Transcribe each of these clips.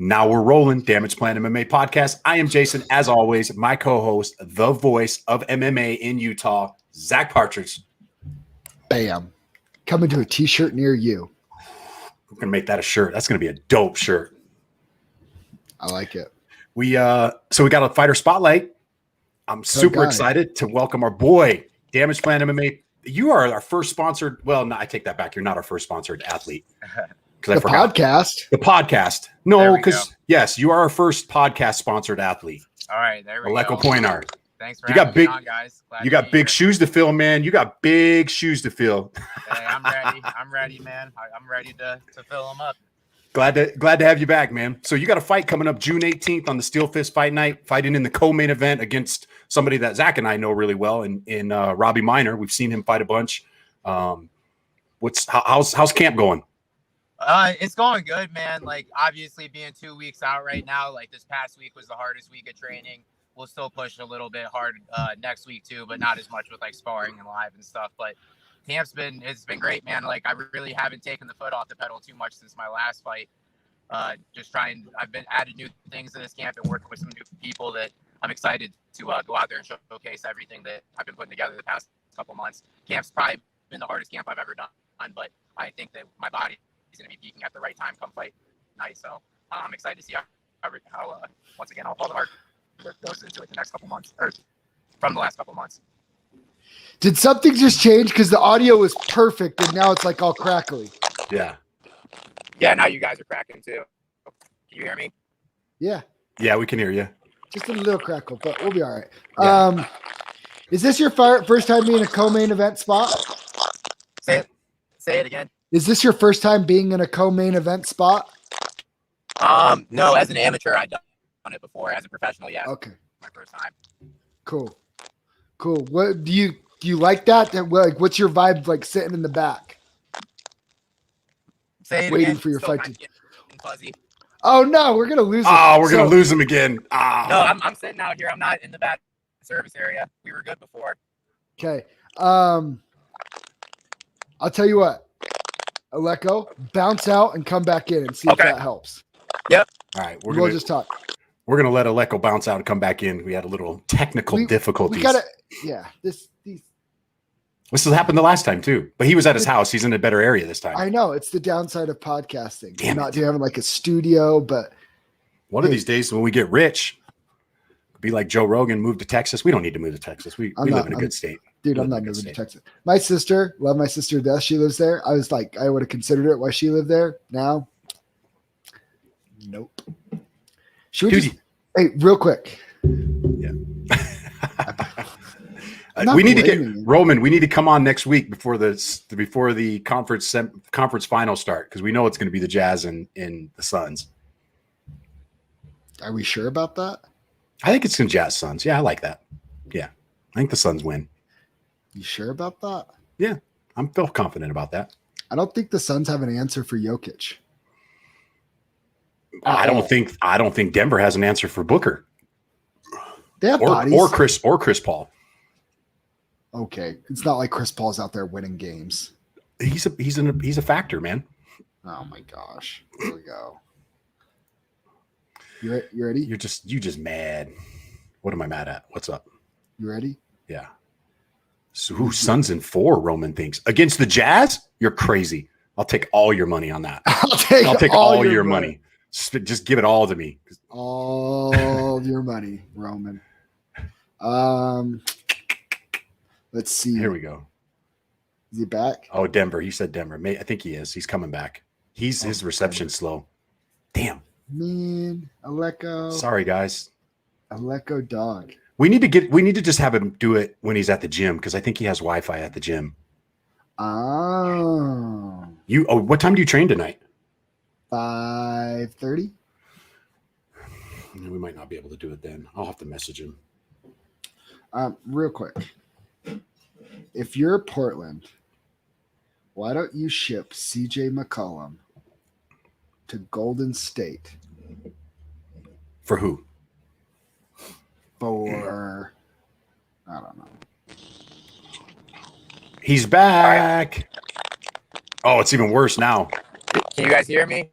Now we're rolling. Damage Plan MMA podcast. I am Jason, as always, my co-host, the voice of MMA in Utah, Zack Partridge. Bam. Coming to a t-shirt near you. We're going to make that a shirt. That's going to be a dope shirt. I like it. So we got a fighter spotlight. I'm super excited to welcome our boy, Damage Plan MMA. You are our first sponsored. Well, no, I take that back. You're not our first sponsored athlete. The podcast. The podcast. No, because yes, you are our first podcast sponsored athlete. All right, there we Aleko go. Poinar. Thanks for having me on, guys. You got big shoes to fill, man. You got big shoes to fill. Hey, I'm ready. I'm ready, man. I'm ready to fill them up. Glad to have you back, man. So you got a fight coming up June 18th on the Steel Fist Fight Night, fighting in the co-main event against somebody that Zack and I know really well, in Robbie Minor. We've seen him fight a bunch. How's camp going? It's going good, man. Like, obviously being 2 weeks out right now, like this past week was the hardest week of training. We'll still push a little bit hard next week too, but not as much with like sparring and live and stuff. But camp's been great, man. Like, I really haven't taken the foot off the pedal too much since my last fight. I've been added new things to this camp and working with some new people that I'm excited to go out there and showcase everything that I've been putting together the past couple months. Camp's probably been the hardest camp I've ever done, but I think that my body is going to be peaking at the right time come fight night. So I'm excited to see how once again, all the hard work goes into it the next couple months, or from the last couple months. Did something just change? Because the audio was perfect and now it's like all crackly. Yeah. Yeah, now you guys are cracking too. Can you hear me? Yeah. Yeah, we can hear you. Just a little crackle, but we'll be all right. Yeah. Is this your first time being a co-main event spot? Say it again. Is this your first time being in a co-main event spot? No, as an amateur, I've done it before. As a professional, yeah. Okay. My first time. Cool. What do you like that? Like, what's your vibe like sitting in the back? Say it waiting again. for your Still fight kind of fuzzy. Oh no, we're gonna lose him. Oh, we're gonna lose him again. No, I'm sitting out here. I'm not in the back service area. We were good before. Okay. I'll tell you what. Aleko, bounce out and come back in and see if that helps. Yep. All right, we'll just talk. We're gonna let Aleko bounce out and come back in. We had a little technical difficulties. We gotta, This has happened the last time too, but he was at his house. He's in a better area this time. I know, it's the downside of podcasting. You're not having like a studio, but one of these days when we get rich, be like Joe Rogan, move to Texas. We don't need to move to Texas. We live in a good state. Dude, I'm not moving to Texas. My sister, love my sister to death. She lives there. I was like, I would have considered it. Why she lived there? Now, nope. Should we hey, real quick? Yeah. We need to get Roman. We need to come on next week before the conference finals start, because we know it's going to be the Jazz and the Suns. Are we sure about that? I think it's going to Jazz Suns. Yeah, I like that. Yeah, I think the Suns win. You sure about that? Yeah, I'm feel confident about that. I don't think the Suns have an answer for Jokic. I don't think Denver has an answer for Booker. They have bodies. or Chris Paul. Okay, it's not like Chris Paul's out there winning games. He's a factor, man. Oh my gosh! Here we go. You ready? You just mad. What am I mad at? What's up? You ready? Yeah. So Suns in 4, Roman thinks. Against the Jazz? You're crazy. I'll take all your money on that. I'll take all your money. Just give it all to me. All your money, Roman. Let's see. Here we go. Is he back? Oh, Denver. He said Denver. I think he is. He's coming back. His reception's slow. Damn. Man, Aleko. Sorry, guys. Aleko dog. We need to just have him do it when he's at the gym, because I think he has Wi-Fi at the gym. Oh. What time do you train tonight? 5:30. We might not be able to do it then. I'll have to message him. Real quick. If you're Portland, why don't you ship CJ McCollum to Golden State? For who? For, I don't know. He's back. Oh, it's even worse now. Can you guys hear me?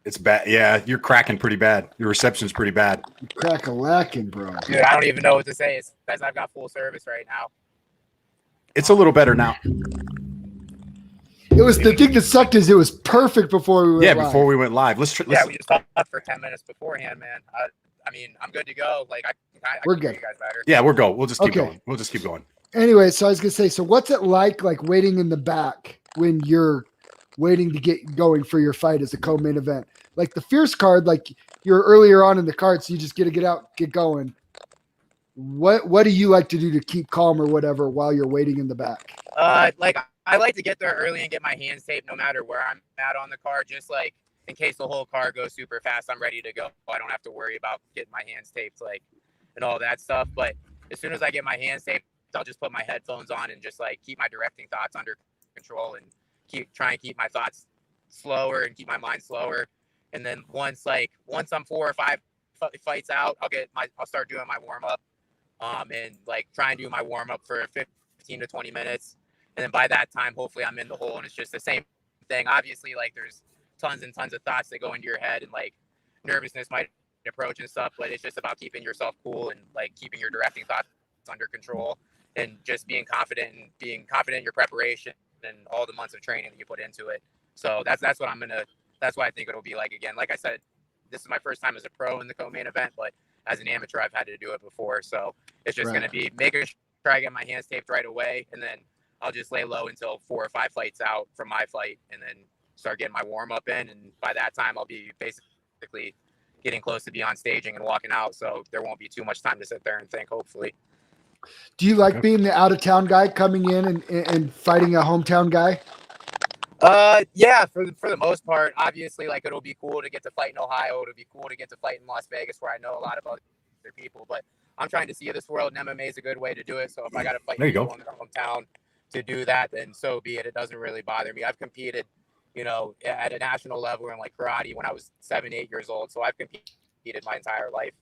It's bad. Yeah, you're cracking pretty bad. Your reception's pretty bad. Crack-a-lacking, bro. Dude, I don't even know what to say. It's because I've got full service right now. It's a little better now. It was the thing that sucked is it was perfect before we went live. Before we went live. Let's Yeah, we just talked for 10 minutes beforehand, man. I mean, I'm good to go. Like, We're can good. hear you guys better. Yeah, we're go. We'll just keep Okay. going. We'll just keep going. Anyway, so I was gonna say, so what's it like waiting in the back when you're waiting to get going for your fight as a co-main event? Like the Fierce card, like you're earlier on in the card, so you just get out, get going. What do you like to do to keep calm or whatever while you're waiting in the back? Like I like to get there early and get my hands taped no matter where I'm at on the card, just like in case the whole car goes super fast, I'm ready to go. I don't have to worry about getting my hands taped, like, and all that stuff. But as soon as I get my hands taped, I'll just put my headphones on and just like keep my directing thoughts under control and try and keep my thoughts slower and keep my mind slower. And then once I'm 4 or 5 fights out, I'll start doing my warm up, and like try and do my warm up for 15 to 20 minutes. And then by that time, hopefully I'm in the hole and it's just the same thing. Obviously, like there's tons and tons of thoughts that go into your head and like nervousness might approach and stuff, but it's just about keeping yourself cool and like keeping your directing thoughts under control and just being confident in your preparation and all the months of training that you put into it. So that's what that's why I think it'll be like again. Like I said, this is my first time as a pro in the co-main event, but as an amateur, I've had to do it before. So it's just going to be making sure I get my hands taped right away. And then I'll just lay low until 4 or 5 fights out from my fight and then start getting my warm up in. And by that time, I'll be basically getting close to beyond staging and walking out. So there won't be too much time to sit there and think, hopefully. Do you like being the out of town guy coming in and fighting a hometown guy? Yeah, for the most part. Obviously, like it'll be cool to get to fight in Ohio. It'll be cool to get to fight in Las Vegas, where I know a lot of other people. But I'm trying to see this world, and MMA is a good way to do it. So if I got to fight people in their hometown to do that, then so be it. It doesn't really bother me. I've competed, at a national level in like karate when I was 7, 8 years old. So I've competed my entire life,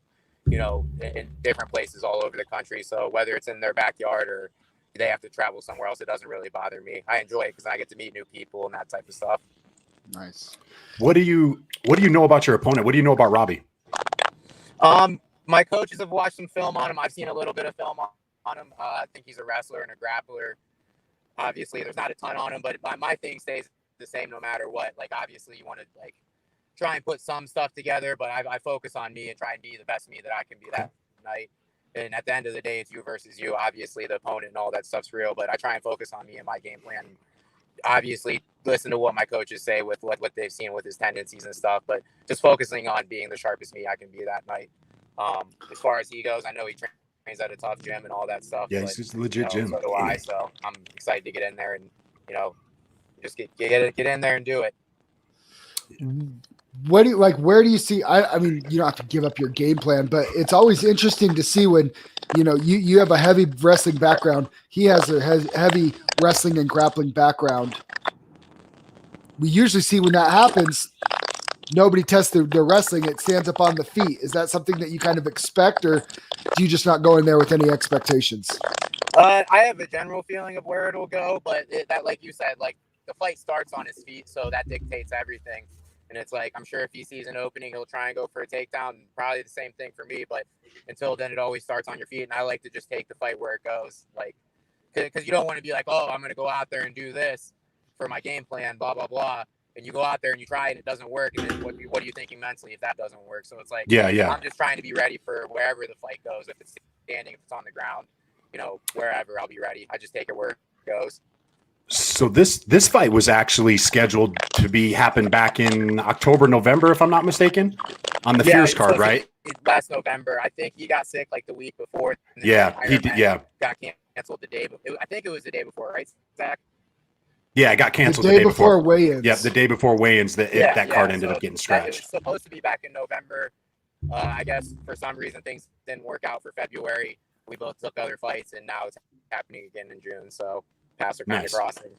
in different places all over the country. So whether it's in their backyard or they have to travel somewhere else, it doesn't really bother me. I enjoy it because I get to meet new people and that type of stuff. Nice. What do you know about your opponent? What do you know about Robbie? My coaches have watched some film on him. I've seen a little bit of film on him. I think he's a wrestler and a grappler. Obviously, there's not a ton on him, but my thing stays the same no matter what. Like, obviously, you want to like try and put some stuff together, but I focus on me and try and be the best me that I can be that night. And at the end of the day, it's you versus you. Obviously, the opponent and all that stuff's real, but I try and focus on me and my game plan. Obviously, listen to what my coaches say with what they've seen with his tendencies and stuff, but just focusing on being the sharpest me I can be that night. As far as he goes, I know he trains at a tough gym and all that stuff. Yeah, he's just a legit gym. So do I. So I'm excited to get in there and, just get in there and do it. What do you like? Where do you see? I mean, you don't have to give up your game plan, but it's always interesting to see when, you have a heavy wrestling background. He has a heavy wrestling and grappling background. We usually see when that happens, nobody tests their wrestling. It stands up on the feet. Is that something that you kind of expect, or do you just not go in there with any expectations? I have a general feeling of where it'll go, but that, like you said, like the fight starts on his feet, so that dictates everything. And it's like, I'm sure if he sees an opening, he'll try and go for a takedown. Probably the same thing for me. But until then, it always starts on your feet. And I like to just take the fight where it goes. Like, because you don't want to be like, oh, I'm going to go out there and do this for my game plan, blah, blah, blah. And you go out there and you try and it doesn't work. And then what are you thinking mentally if that doesn't work? So it's like, yeah. I'm just trying to be ready for wherever the fight goes. If it's standing, if it's on the ground, wherever, I'll be ready. I just take it where it goes. So this fight was actually scheduled to happen back in October, November, if I'm not mistaken, on the Fierce card, right? Last November. I think he got sick like the week before. Yeah, he did. Yeah, got canceled the day. I think it was the day before, right, Zack? Yeah, it got canceled the day before weigh-ins. Yeah, the day before weigh-ins. That card ended up getting scratched. It was supposed to be back in November. I guess for some reason things didn't work out for February. We both took other fights, and now it's happening again in June. So. Pass or kind of crossing.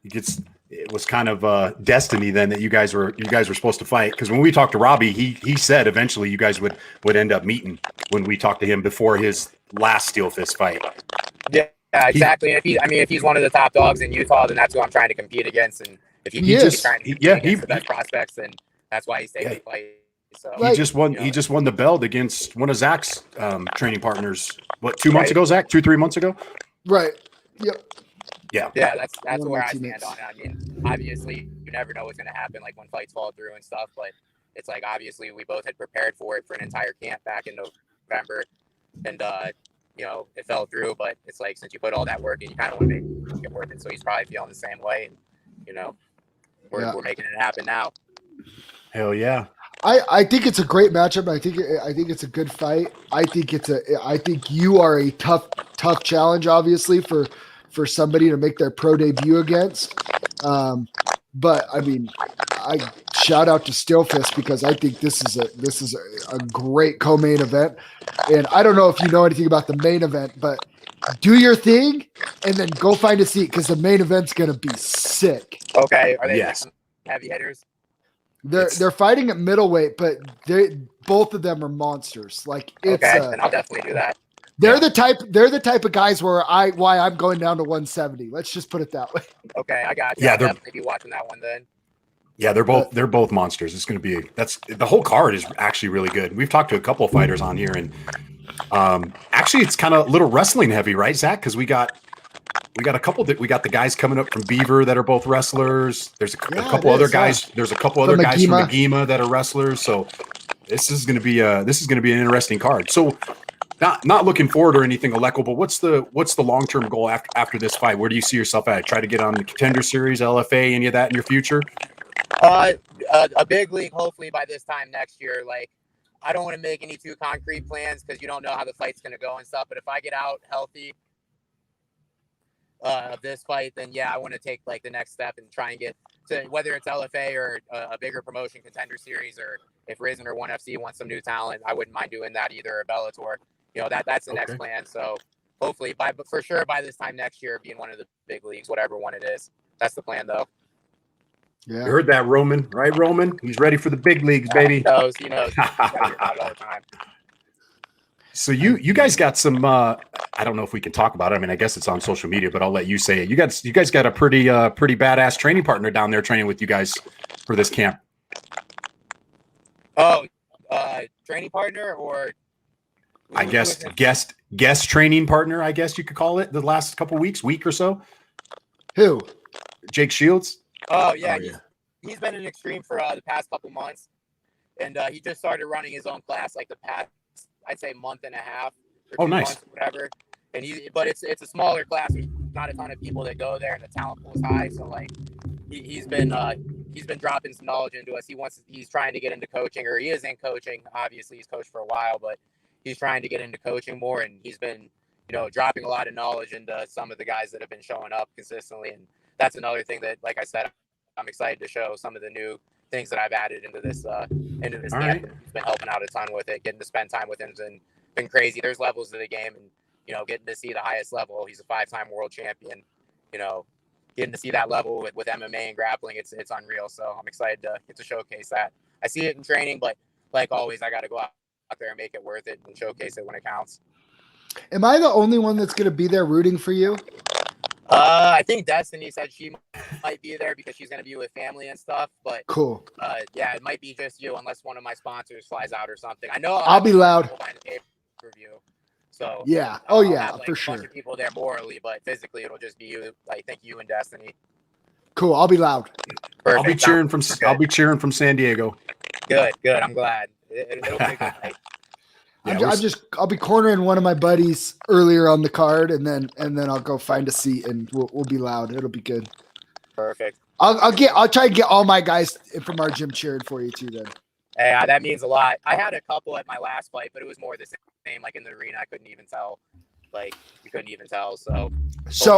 It was kind of destiny then that you guys were supposed to fight, because when we talked to Robbie, he said eventually you guys would end up meeting when we talked to him before his last Steel Fist fight. Yeah, exactly. And if he's one of the top dogs in Utah, then that's who I'm trying to compete against. And if he's trying to compete against the best prospects, then that's why he's taking Yeah. the fight. So He Like- just won. you know, He just won the belt against one of Zach's training partners. What, 2 months Right. ago, Zach? 3 months ago? Right. Yep. Yeah. yeah, that's One of where my I teammates. stand on it. I mean, obviously, you never know what's going to happen, like when fights fall through and stuff. But it's like obviously we both had prepared for it for an entire camp back in November, and you know, it fell through. But it's like since you put all that work in, you kind of want to make it worth it. So he's probably feeling the same way, and you know, we're making it happen now. Hell yeah. I think it's a great matchup. I think it's a good fight. I think you are a tough challenge, obviously, for somebody to make their pro debut against. But I mean, I shout out to Steelfist because I think this is a great co-main event. And I don't know if you know anything about the main event, but do your thing and then go find a seat because the main event's gonna be sick. Okay, are they Yes. like heavy hitters? They're fighting at middleweight, but both of them are monsters. Like it's Okay, then I'll definitely do that. they're the type of guys why I'm going down to 170. Let's just put it that way. Okay, I got you. Yeah, I'll they're- definitely be watching that one then. Yeah, they're both monsters. It's going to be the whole card is actually really good. We've talked to a couple of fighters on here, and actually it's kind of a little wrestling heavy, right, Zach? Because we got a couple that we got the guys coming up from Beaver that are both wrestlers. There's a couple it other is, guys. There's a couple From other guys from Agema. Agema that are wrestlers. So this is going to be an interesting card. So not looking forward or anything, Aleko, but what's the long term goal after this fight? Where do you see yourself at? Try to get on the Contender Series, LFA, any of that in your future? A big league, hopefully by this time next year. Like, I don't want to make any too concrete plans because you don't know how the fight's going to go and stuff. But if I get out healthy of this fight, then yeah, I want to take like the next step and try and get to whether it's LFA or a bigger promotion, Contender Series, or if Risen or ONE FC wants some new talent, I wouldn't mind doing that either. Or Bellator, you know, that's the next plan. So hopefully but for sure by this time next year, being one of the big leagues, whatever one it is. That's the plan though. Yeah. You heard that, Roman, right, Roman? He's ready for the big leagues, baby. He knows. He's got your back all the time. So you guys got some I don't know if we can talk about it. I mean, I guess it's on social media, but I'll let you say it. You guys got a pretty badass training partner down there training with you guys for this camp. Oh, training partner or I guess guest training partner, I guess you could call it, the last couple week or so. Who? Jake Shields. Oh yeah, he's been in Extreme for the past couple months, and he just started running his own class like the past, I'd say, month and a half. Or 2 nice. months, whatever. And but it's a smaller class. There's not a ton of people that go there, and the talent pool is high. So like, he's been dropping some knowledge into us. He's trying to get into coaching, or he is in coaching. Obviously, he's coached for a while, but he's trying to get into coaching more, and he's been, you know, dropping a lot of knowledge into some of the guys that have been showing up consistently. And that's another thing that, like I said, I'm excited to show some of the new things that I've added into this camp. Right. He's been helping out a ton with it. Getting to spend time with him has been crazy. There's levels to the game, and you know, getting to see the highest level. He's a 5-time world champion. You know, getting to see that level with MMA and grappling, it's unreal. So I'm excited to get to showcase that. I see it in training, but like always, I got to go out there and make it worth it and showcase it when it counts. Am I the only one that's going to be there rooting for you? I think Destiny said she might be there because she's going to be with family and stuff. But Cool. yeah, it might be just you unless one of my sponsors flies out or something. I know I'll be loud. Pay-per-view. So Yeah. I'll Yeah, have, like, for a sure. bunch of people there morally, but physically it'll just be you. I think you and Destiny. Cool. I'll be loud. I'll be Perfect. cheering from San Diego. Good. I'm glad. It'll be a good night. Yeah, I'll be cornering one of my buddies earlier on the card, and then I'll go find a seat, and we'll be loud. It'll be good. Perfect. I'll try and get all my guys from our gym cheering for you too. Then. Hey, that means a lot. I had a couple at my last fight, but it was more the same. Like in the arena, I couldn't even tell. Like you couldn't even tell. So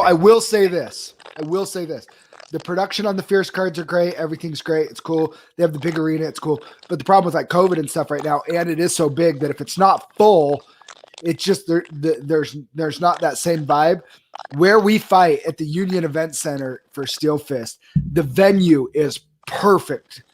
I will say this. The production on the Fierce cards are great. Everything's great. It's cool. They have the big arena. It's cool. But the problem with like COVID and stuff right now, and it is so big that if it's not full, it's just there's not that same vibe. Where we fight at the Union Event Center for Steel Fist, the venue is perfect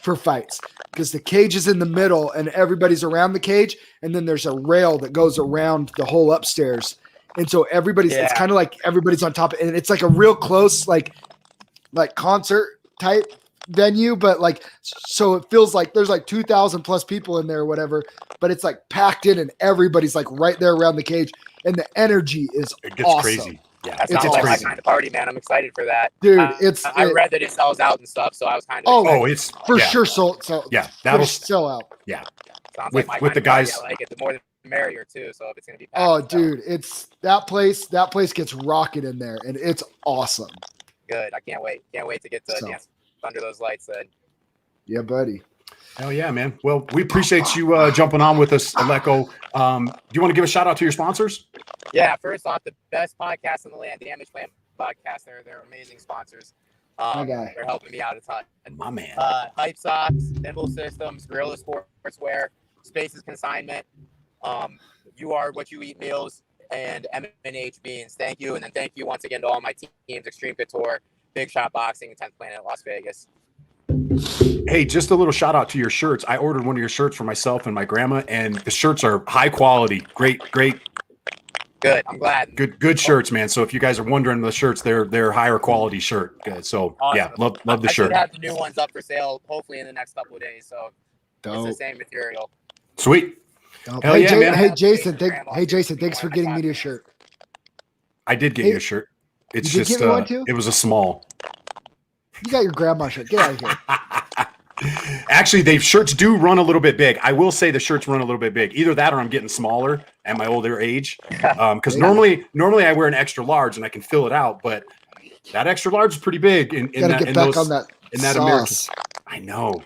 for fights because the cage is in the middle and everybody's around the cage, and then there's a rail that goes around the whole upstairs. And so it's kind of like everybody's on top, and it's like a real close, like concert type venue, but like, so it feels like there's like 2,000 plus people in there or whatever, but it's like packed in and everybody's like right there around the cage and the energy is It gets awesome. crazy. Yeah, That It's sounds like my crazy. kind of party, man. I'm excited for that. Dude, I read that it sells out and stuff, so I was kind of Oh, excited. it's for yeah, sure sold. So Yeah, that'll that'll sell out. yeah. Sounds with- like my with kind the of party. guys- I like it. The more the merrier too. So if it's gonna be packed, Oh, it's selling. dude, it's that place gets rocking in there and it's awesome. Good. I can't wait. Can't wait to get to So. dance under those lights. Then. Yeah, buddy. Hell yeah, man. Well, we appreciate you jumping on with us, Aleko. Do you want to give a shout out to your sponsors? Yeah. First off, the best podcast in the land, Damage Plan Podcast. They're amazing sponsors. My guy. They're helping me out a ton. My man. Hype Socks, Nimble Systems, Gorilla Sportswear, Spaces Consignment, You Are What You Eat Meals, and M&H Beans. Thank you. And then thank you once again to all my teams, Extreme Couture, Big Shot Boxing, 10th Planet Las Vegas. Hey, just a little shout out to your shirts. I ordered one of your shirts for myself and my grandma, and the shirts are high quality. Great. Good. I'm glad. Good shirts, man. So if you guys are wondering the shirts, they're higher quality shirt. Good. So Awesome. yeah, love the I shirt. should have the new ones up for sale hopefully in the next couple of days. So Dope. it's the same material. Sweet. Dope. Hell Hey, yeah, man. Hey, Jason. Thanks for getting me your shirt. I did get Hey, you a shirt. It's you did just get me one too? it was a small. You got your grandma shirt. Get out of here. Actually, they shirts do run a little bit big. I will say the shirts run a little bit big. Either that or I'm getting smaller at my older age. Because Yeah. normally I wear an extra large and I can fill it out, but that extra large is pretty big in Gotta that get in back those, on that in that American. sauce. I know.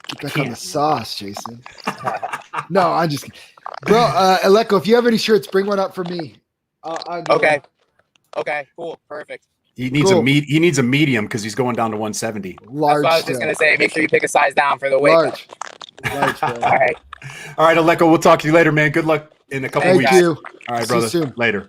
Get back on the sauce, Jason. No, I'm just kidding. Bro, Aleko, if you have any shirts, bring one up for me. I'll go. Okay. Cool. Perfect. He needs Cool. he needs a medium because he's going down to 170. Large. That's what I was just still. gonna say. Make sure you pick a size down for the wake up. Large, bro. All right. All right, Aleko, we'll talk to you later, man. Good luck in a couple Thank weeks. you. All right, See you brother. soon. Later.